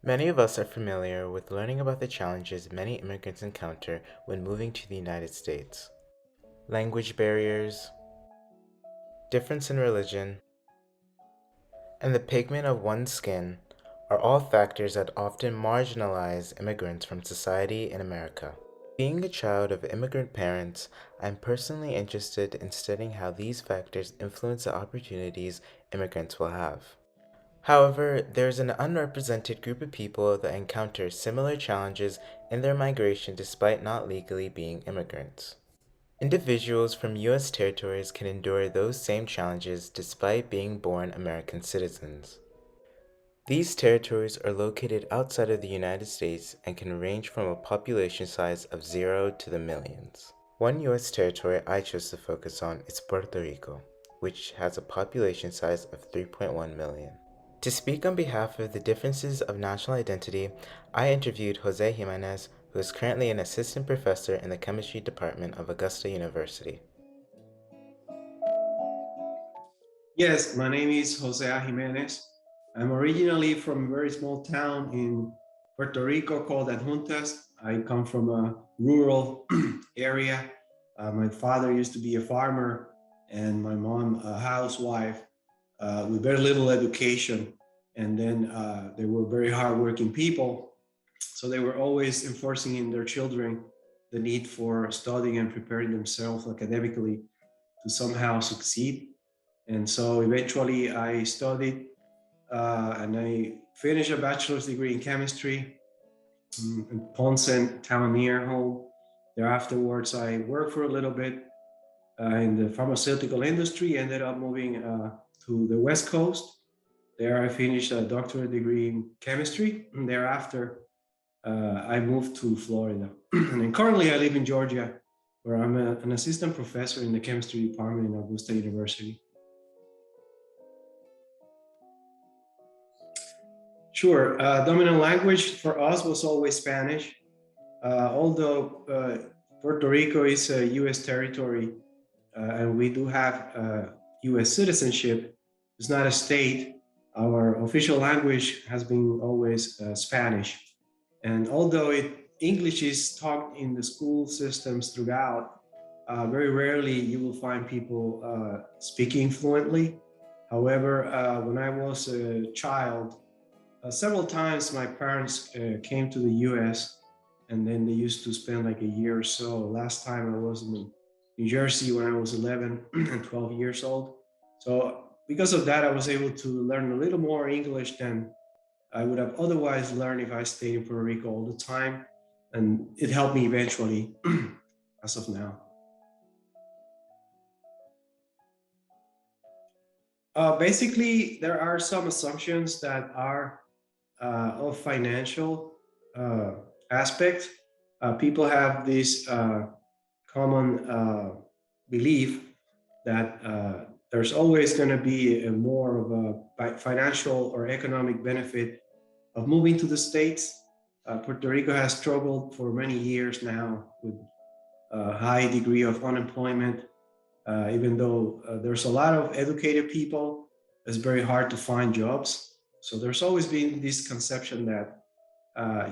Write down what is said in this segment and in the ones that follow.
Many of us are familiar with learning about the challenges many immigrants encounter when moving to the United States. Language barriers, difference in religion, and the pigment of one's skin are all factors that often marginalize immigrants from society in America. Being a child of immigrant parents, I'm personally interested in studying how these factors influence the opportunities immigrants will have. However, there is an unrepresented group of people that encounter similar challenges in their migration despite not legally being immigrants. Individuals from U.S. territories can endure those same challenges despite being born American citizens. These territories are located outside of the United States and can range from a population size of 0 to the millions. One U.S. territory I chose to focus on is Puerto Rico, which has a population size of 3.1 million. To speak on behalf of the differences of national identity, I interviewed Jose Jimenez, who is currently an assistant professor in the chemistry department of Augusta University. Yes, my name is Jose Jimenez. I'm originally from a very small town in Puerto Rico called Adjuntas. I come from a rural area. My father used to be a farmer, and my mom a housewife with very little education. And then they were very hardworking people. So they were always enforcing in their children the need for studying and preparing themselves academically to somehow succeed. And so eventually I studied and I finished a bachelor's degree in chemistry in Ponce, town near home. There afterwards, I worked for a little bit in the pharmaceutical industry, ended up moving to the West Coast. There I finished a doctorate degree in chemistry. And thereafter, I moved to Florida. And then currently I live in Georgia, where I'm an assistant professor in the chemistry department in Augusta University. Sure. Dominant language for us was always Spanish. Although Puerto Rico is a U.S. territory and we do have U.S. citizenship, it's not a state. Our official language has been always Spanish. And although English is taught in the school systems throughout, very rarely you will find people speaking fluently. However, when I was a child, several times my parents came to the US and then they used to spend like a year or so. Last time I was in New Jersey when I was 11 and 12 years old. So because of that, I was able to learn a little more English than I would have otherwise learned if I stayed in Puerto Rico all the time. And it helped me eventually as of now. Basically, there are some assumptions that are of financial uh, aspect. People have this common belief that there's always going to be a more of a financial or economic benefit of moving to the States. Puerto Rico has struggled for many years now with a high degree of unemployment. Even though there's a lot of educated people, it's very hard to find jobs. So there's always been this conception that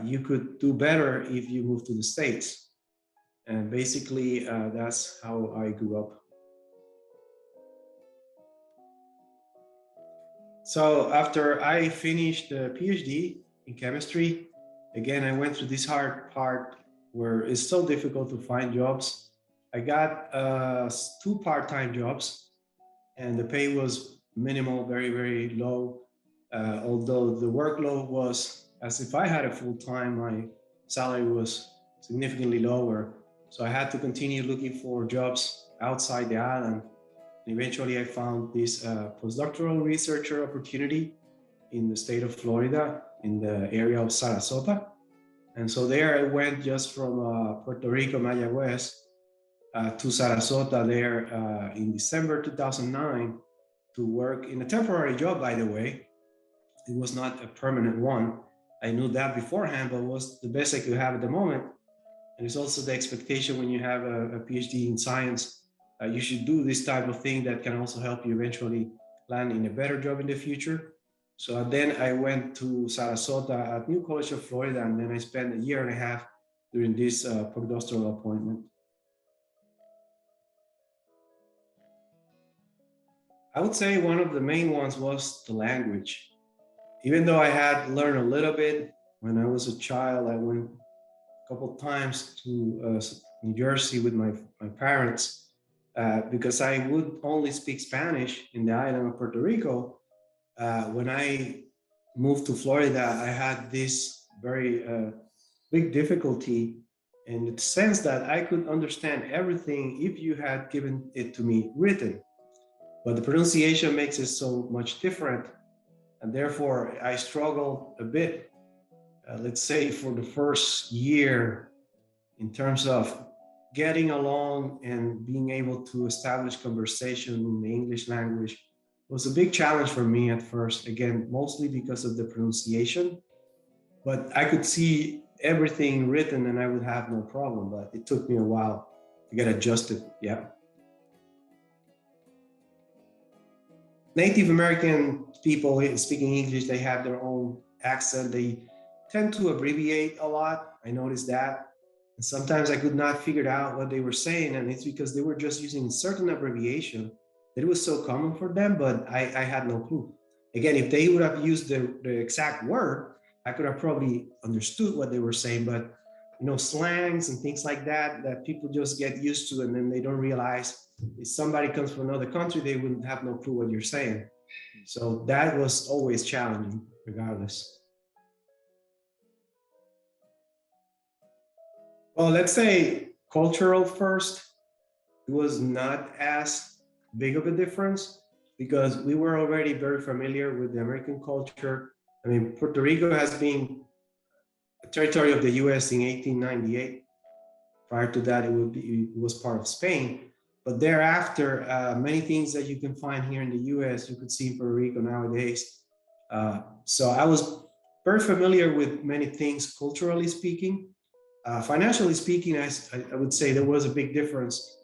you could do better if you move to the States. And basically, that's how I grew up. So after I finished the PhD in chemistry, again, I went through this hard part where it's so difficult to find jobs. I got two part-time jobs, and the pay was minimal, very, very low. Although the workload was as if I had a full time, my salary was significantly lower. So I had to continue looking for jobs outside the island. And eventually, I found this postdoctoral researcher opportunity in the state of Florida, in the area of Sarasota. And so there I went just from Puerto Rico, Mayagüez, to Sarasota there in December 2009 to work in a temporary job, by the way. It was not a permanent one. I knew that beforehand, but it was the best I could have at the moment. And it's also the expectation when you have a PhD in science, you should do this type of thing that can also help you eventually land in a better job in the future. So then I went to Sarasota at New College of Florida, and then I spent a year and a half during this postdoctoral appointment. I would say one of the main ones was the language. Even though I had learned a little bit when I was a child, I went a couple times to New Jersey with my parents because I would only speak Spanish in the island of Puerto Rico. When I moved to Florida, I had this very big difficulty in the sense that I could understand everything if you had given it to me written. But the pronunciation makes it so much different. And therefore, I struggled a bit, let's say, for the first year in terms of getting along and being able to establish conversation in the English language was a big challenge for me at first. Again, mostly because of the pronunciation, but I could see everything written and I would have no problem. But it took me a while to get adjusted. Yeah. Native American people speaking English, they have their own accent. They tend to abbreviate a lot. I noticed that. And sometimes I could not figure out what they were saying. And it's because they were just using a certain abbreviation that it was so common for them, but I had no clue. Again, if they would have used the exact word, I could have probably understood what they were saying. But slangs and things like that people just get used to, and then they don't realize if somebody comes from another country, they wouldn't have no clue what you're saying. So that was always challenging, regardless. Well, let's say cultural first. It was not as big of a difference because we were already very familiar with the American culture. I mean, Puerto Rico has been a territory of the US in 1898. Prior to that, it was part of Spain. But thereafter, many things that you can find here in the US, you could see in Puerto Rico nowadays. So I was very familiar with many things culturally speaking. Financially speaking, I would say there was a big difference.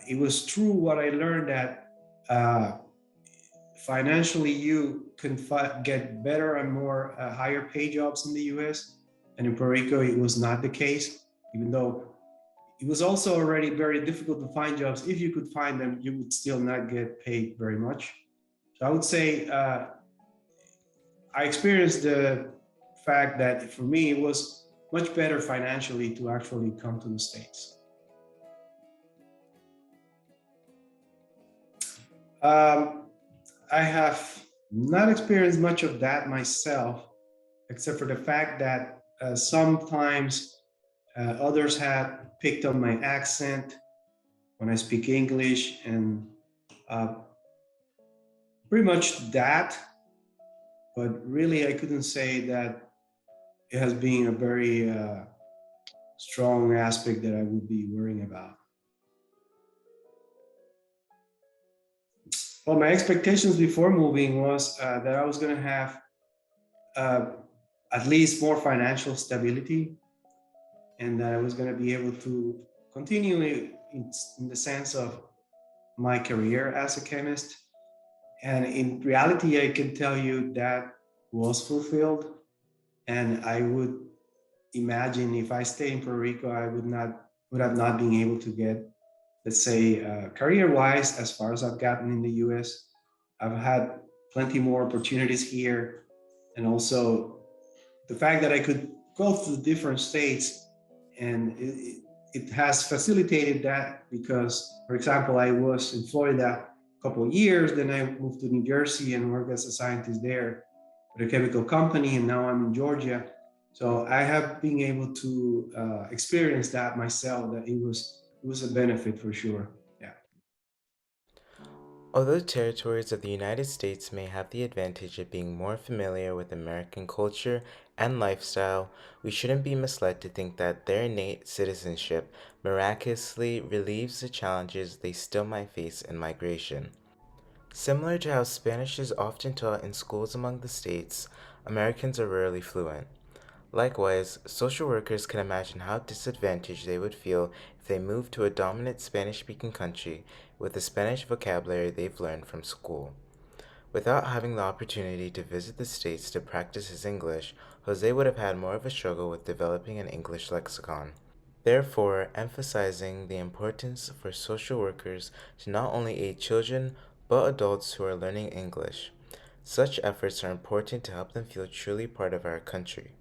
It was true what I learned that uh, financially you can get better and more higher pay jobs in the US. And in Puerto Rico, it was not the case, even though it was also already very difficult to find jobs. If you could find them, you would still not get paid very much. So I would say I experienced the fact that for me, it was much better financially to actually come to the States. Um, I have not experienced much of that myself, except for the fact that sometimes others had picked up my accent when I speak English, and uh, pretty much that. But really, I couldn't say that it has been a very strong aspect that I would be worrying about. Well, my expectations before moving was that I was going to have uh, at least more financial stability, and that I was going to be able to continue in the sense of my career as a chemist. And in reality, I can tell you that was fulfilled. And I would imagine if I stayed in Puerto Rico, I would have not been able to get, let's say, career wise, as far as I've gotten in the US. I've had plenty more opportunities here, and also the fact that I could go to different states, and it has facilitated that because, for example, I was in Florida a couple of years, then I moved to New Jersey and worked as a scientist there with a chemical company, and now I'm in Georgia. So I have been able to experience that myself. That it was a benefit for sure. Yeah. Although territories of the United States may have the advantage of being more familiar with American culture and lifestyle, we shouldn't be misled to think that their innate citizenship miraculously relieves the challenges they still might face in migration. Similar to how Spanish is often taught in schools among the states, Americans are rarely fluent. Likewise, social workers can imagine how disadvantaged they would feel if they moved to a dominant Spanish speaking country with the Spanish vocabulary they've learned from school. Without having the opportunity to visit the States to practice his English, Jose would have had more of a struggle with developing an English lexicon. Therefore, emphasizing the importance for social workers to not only aid children but adults who are learning English. Such efforts are important to help them feel truly part of our country.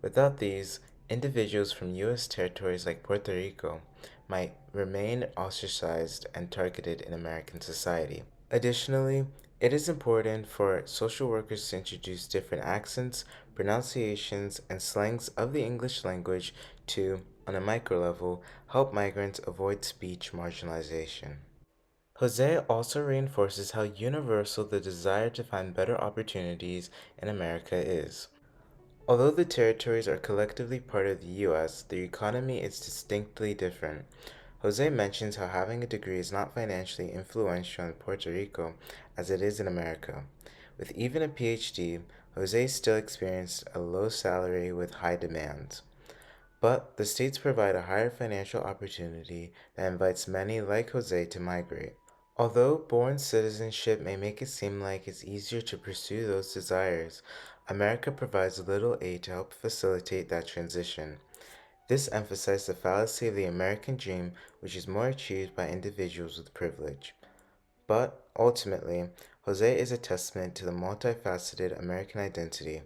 Without these, individuals from U.S. territories like Puerto Rico might remain ostracized and targeted in American society. Additionally, it is important for social workers to introduce different accents, pronunciations, and slangs of the English language to, on a micro level, help migrants avoid speech marginalization. Jose also reinforces how universal the desire to find better opportunities in America is. Although the territories are collectively part of the U.S., their economy is distinctly different. Jose mentions how having a degree is not financially influential in Puerto Rico as it is in America. With even a PhD, Jose still experienced a low salary with high demands. But the states provide a higher financial opportunity that invites many like Jose to migrate. Although born citizenship may make it seem like it's easier to pursue those desires, America provides little aid to help facilitate that transition. This emphasized the fallacy of the American dream, which is more achieved by individuals with privilege. But ultimately, Jose is a testament to the multifaceted American identity.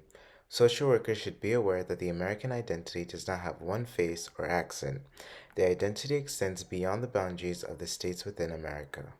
Social workers should be aware that the American identity does not have one face or accent. The identity extends beyond the boundaries of the states within America.